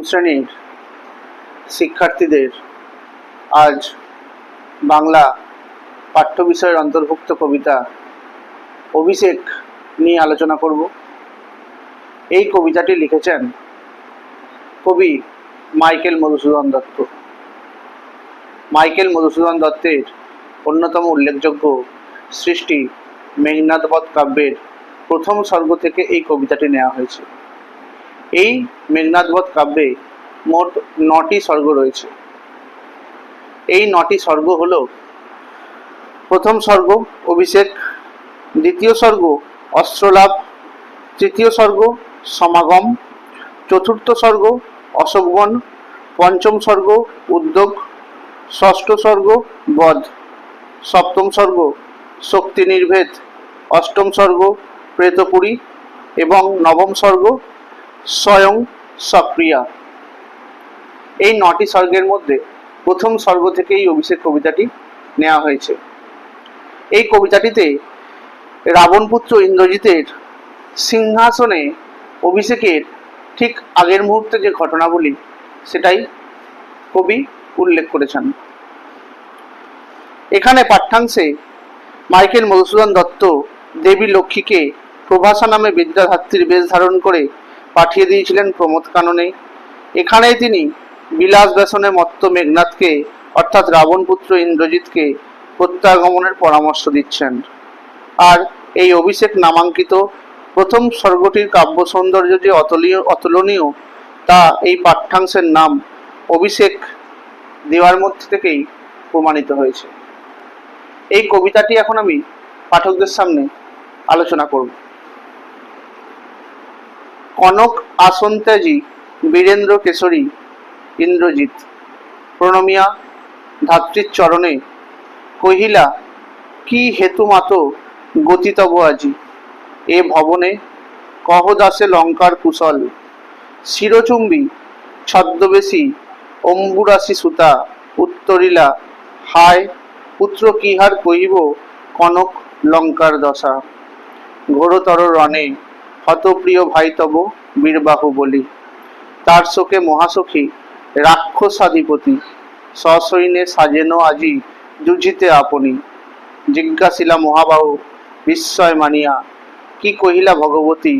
শ্রেণীর শিক্ষার্থীদের আজ বাংলা পাঠ্য বিষয়ের অন্তর্ভুক্ত কবিতা অভিষেক নিয়ে আলোচনা করব। এই কবিতাটি লিখেছেন কবি মাইকেল মধুসূদন দত্ত। মাইকেল মধুসূদন দত্তের অন্যতম উল্লেখযোগ্য সৃষ্টি মেঘনাদবধ কাব্যের প্রথম সর্গ থেকে এই কবিতাটি নেওয়া হয়েছে। এই মেঘনাদবধ কাব্যে মোট 9টি সর্গ রয়েছে। এই 9টি সর্গ হল: প্রথম সর্গ অভিষেক, দ্বিতীয় সর্গ অস্ত্রলাভ, তৃতীয় সর্গ সমাগম, চতুর্থ সর্গ অশোকবন, পঞ্চম সর্গ উদ্যোগ, ষষ্ঠ সর্গ বধ, সপ্তম সর্গ শক্তি নির্ভেদ, অষ্টম সর্গ প্রেতপুরী এবং নবম সর্গ স্বয়ং সক্রিয়া। এই 9টি সর্গের মধ্যে প্রথম সর্গ থেকে এই অভিষেক কবিতাটি নেওয়া হয়েছে। এই কবিতাটিতে রাবণপুত্র ইন্দ্রজিতের সিংহাসনে অভিষেকের ঠিক আগের মুহূর্তে যে ঘটনাবলী সেটাই কবি উল্লেখ করেছেন। এখানে পাঠ্যাংশে মাইকেল মধুসূদন দত্ত দেবী লক্ষ্মীকে প্রভাসা নামে বিদ্যাধাত্রীর বেশ ধারণ করে পাঠিয়ে দিয়েছিলেন প্রমোদ কাননে। এখানেই তিনি বিলাস ব্যসনে মত্ত মেঘনাদকে অর্থাৎ রাবণপুত্র ইন্দ্রজিৎকে প্রত্যাগমনের পরামর্শ দিচ্ছেন। আর এই অভিষেক নামাঙ্কিত প্রথম সর্গটির কাব্য সৌন্দর্য যে অতুলনীয় তা এই পাঠ্যাংশের নাম অভিষেক দেওয়ার মধ্যে থেকেই প্রমাণিত হয়েছে। এই কবিতাটি এখন আমি পাঠকদের সামনে আলোচনা করব। কনক আসন ত্যাজি বীরেন্দ্র কেশরী ইন্দ্রজিৎ প্রণমিয়া ধাত্রীর চরণে কহিলা, কি হেতু মাত গতিতব আজি এ ভবনে, কহ দাসে লঙ্কার কুশল, শিরচুম্বী ছদ্মবেশী অম্বুরাশি সুতা উত্তরিলা, হায় পুত্র কিহার কহিব কনক লঙ্কার দশা, ঘোরতর রণে হতপ্রিয় ভাই তব বীরবাহু বলি, তার শোকে মহাসখী রাক্ষসাধিপতি, সসৈন্যে সাজেন আজি যুঝিতে আপনি, জিজ্ঞাসিলা মহাবাহু বিস্ময় মানিয়া, কি কহিলা ভগবতী,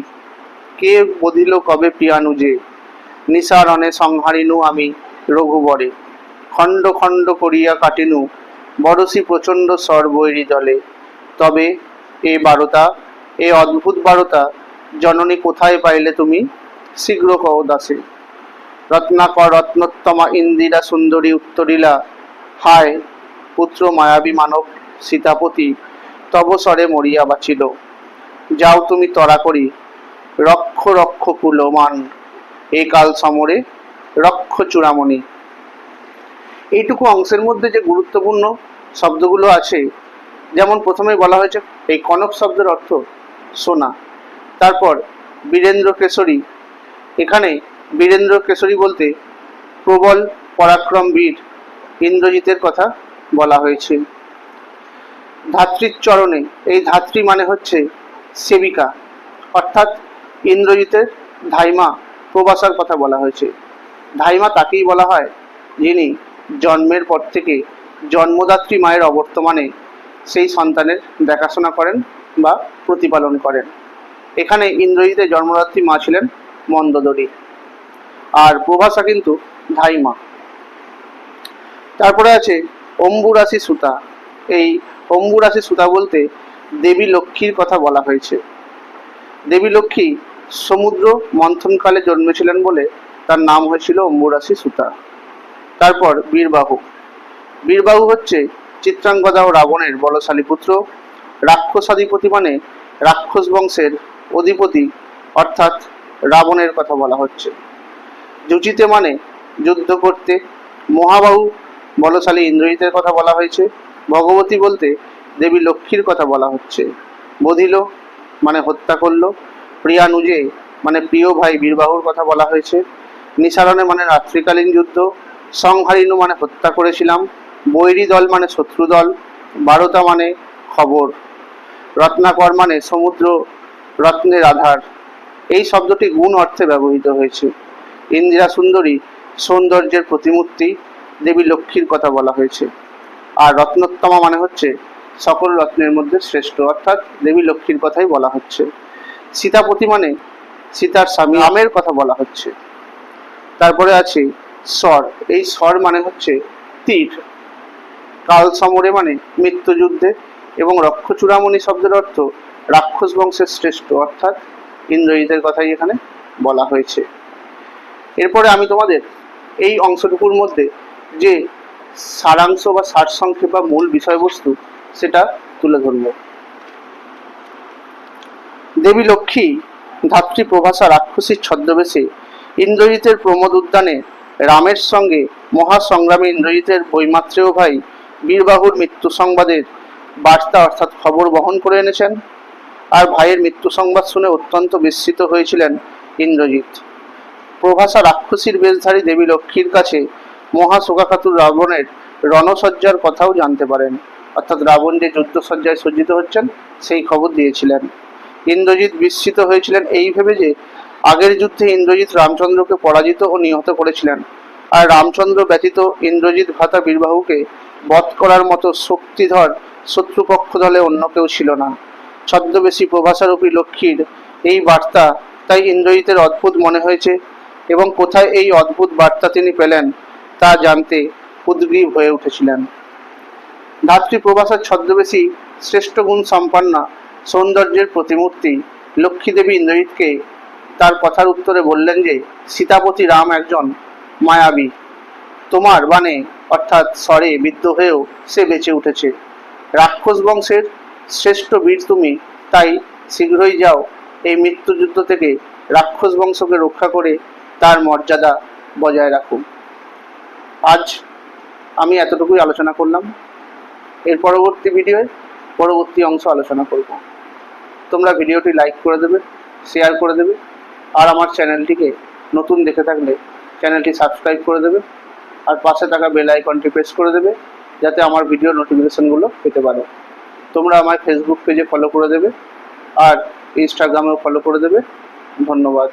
কে বধিল কবে প্রিয়ানুজে, নিসারণে সংহারিনু আমি রঘুবরে, খণ্ড খণ্ড করিয়া কাটিনু বরসি প্রচণ্ড সর্বৈরি দলে, তবে এ বারতা, এ অদ্ভুত বারতা জননী কোথায় পাইলে তুমি, শীঘ্র কহ দাসে, রত্নাকর রত্নোত্তমা ইন্দিরা সুন্দরী উত্তরিলা, হায় পুত্র মায়াবী মানব সীতাপতি তব স্বরে মরিয়া বাঁচিল, যাও তুমি তরা করি রক্ষ রক্ষ কুলমান, এ কাল সমরে রক্ষ চূড়ামণি। এইটুকু অংশের মধ্যে যে গুরুত্বপূর্ণ শব্দগুলো আছে, যেমন প্রথমে বলা হয়েছে এই কনক শব্দের অর্থ সোনা, তারপর বীরেন্দ্র কেশরী, এখানে বীরেন্দ্র কেশরী বলতে প্রবল পরাক্রম বীর ইন্দ্রজিতের কথা বলা হয়েছে। ধাত্রীর চরণে, এই ধাত্রী মানে হচ্ছে সেবিকা, অর্থাৎ ইন্দ্রজিতের ধাইমা প্রভাসার কথা বলা হয়েছে। ধাইমা তাকেই বলা হয় যিনি জন্মের পর থেকে জন্মদাত্রী মায়ের অবর্তমানে সেই সন্তানের দেখাশোনা করেন বা প্রতিপালন করেন। এখানে ইন্দ্রজিতের জন্মদাত্রী মা ছিলেন মন্দোদরী, আর প্রভাসা কিন্তু ধাইমা। তারপরে আছে অম্বুরাশি সুতা। এই অম্বুরাশি সুতা বলতে দেবী লক্ষ্মীর কথা বলা হয়েছে। দেবী লক্ষ্মী সমুদ্র মন্থনকালে জন্মেছিলেন বলে তার নাম হয়েছিল অম্বুরাশি সুতা। তারপর বীরবাহু। বীরবাহু হচ্ছে চিত্রাঙ্গদা ও রাবণের বলশালী পুত্র। রাক্ষসাধিপতি মানে রাক্ষস বংশের অধিপতি, অর্থাৎ রাবণের কথা বলা হচ্ছে। যুজিতে মানে যুদ্ধ করতে। মহাবাহু বলশালী ইন্দ্রজিতের কথা বলা হয়েছে। ভগবতী বলতে দেবী লক্ষ্মীর কথা বলা হচ্ছে। বধিল মানে হত্যা করল। প্রিয়ানুজে মানে প্রিয় ভাই বীরবাহুর কথা বলা হয়েছে। নিসারণে মানে রাত্রিকালীন যুদ্ধ। সংহারিনু মানে হত্যা করেছিলাম। বৈরী দল মানে শত্রু দল। বারতা মানে খবর। রত্নাকর মানে সমুদ্র রত্নের আধার। এই শব্দটি গুণ অর্থে ব্যবহৃত হয়েছে। ইন্দিরা সুন্দরী সৌন্দর্যের প্রতিমূর্তি দেবী লক্ষ্মীর কথা বলা হয়েছে। আর রত্নোত্তমা মানে হচ্ছে সকল রত্নের মধ্যে শ্রেষ্ঠ, অর্থাৎ দেবী লক্ষ্মীর কথাই বলা হচ্ছে। সীতাপতি মানে সীতার স্বামী রামের কথা বলা হচ্ছে। তারপরে আছে স্বর, এই স্বর মানে হচ্ছে তীর। কাল সমরে মানে মৃত্যুযুদ্ধে, এবং রক্ষচূড়ামণি শব্দের অর্থ রাক্ষস বংশের শ্রেষ্ঠ, অর্থাৎ ইন্দ্রজিতের কথাই এখানে বলা হয়েছে। এরপরে আমি তোমাদের এই অংশটুকুর মধ্যে যে সারাংশ বা সারসংক্ষেপ বা মূল বিষয়বস্তু সেটা তুলে ধরব। দেবী লক্ষ্মী ধাত্রী প্রভাসা রাক্ষসীর ছদ্মবেশে ইন্দ্রজিতের প্রমোদ উদ্যানে রামের সঙ্গে মহাসংগ্রামে ইন্দ্রজিতের বৈমাত্রেয় ভাই বীরবাহুর মৃত্যু সংবাদের বার্তা অর্থাৎ খবর বহন করে এনেছেন। আর ভাইয়ের মৃত্যু সংবাদ শুনে অত্যন্ত বিস্মিত হয়েছিলেন ইন্দ্রজিৎ। প্রভাসা রাক্ষসীর বেশধারী দেবী লক্ষ্মীর কাছে মহাশোকাকাতুর রাবণের রণসজ্জার কথাও জানতে পারেন, অর্থাৎ রাবণ যে যুদ্ধসজ্জায় সজ্জিত হচ্ছেন সেই খবর দিয়েছিলেন। ইন্দ্রজিৎ বিস্মিত হয়েছিলেন এই ভেবে যে আগের যুদ্ধে ইন্দ্রজিৎ রামচন্দ্রকে পরাজিত ও নিহত করেছিলেন, আর রামচন্দ্র ব্যতীত ইন্দ্রজিৎ ভ্রাতা বীরবাহুকে বধ করার মতো শক্তিধর শত্রুপক্ষ দলে অন্য কেউ ছিল না। ছদ্মবেশী প্রভাসারূপী লক্ষ্মীর এই বার্তা তাই ইন্দ্রজিতের অদ্ভুত মনে হয়েছে, এবং কোথায় এই অদ্ভুত বার্তা তিনি পেলেন তা জানতে উদ্গ্রীব হয়ে উঠেছিলেন। ধাত্রী প্রভাসার ছদ্মবেশী শ্রেষ্ঠ গুণ সম্পন্না সৌন্দর্যের প্রতিমূর্তি লক্ষ্মী দেবী ইন্দ্রজিৎকে তার কথার উত্তরে বললেন যে সীতাপতি রাম একজন মায়াবী, তোমার বাণে অর্থাৎ স্বরে বিদ্ধ হয়েও সে বেঁচে উঠেছে। রাক্ষস বংশের শ্রেষ্ঠ বীর তুমি, তাই শীঘ্রই যাও এই মৃত্যুযুদ্ধ থেকে রাক্ষস বংশকে রক্ষা করে তার মর্যাদা বজায় রাখো। আজ আমি এতটুকুই আলোচনা করলাম। এর পরবর্তী ভিডিওয় পরবর্তী অংশ আলোচনা করব। তোমরা ভিডিওটি লাইক করে দেবে, শেয়ার করে দেবে, আর আমার চ্যানেলটিকে নতুন দেখে থাকলে চ্যানেলটি সাবস্ক্রাইব করে দেবে, আর পাশে থাকা বেল আইকনটি প্রেস করে দেবে যাতে আমার ভিডিও নোটিফিকেশনগুলো পেতে পারো। তোমরা আমার ফেসবুক পেজে ফলো করে দেবে আর ইনস্টাগ্রামেও ফলো করে দেবে। ধন্যবাদ।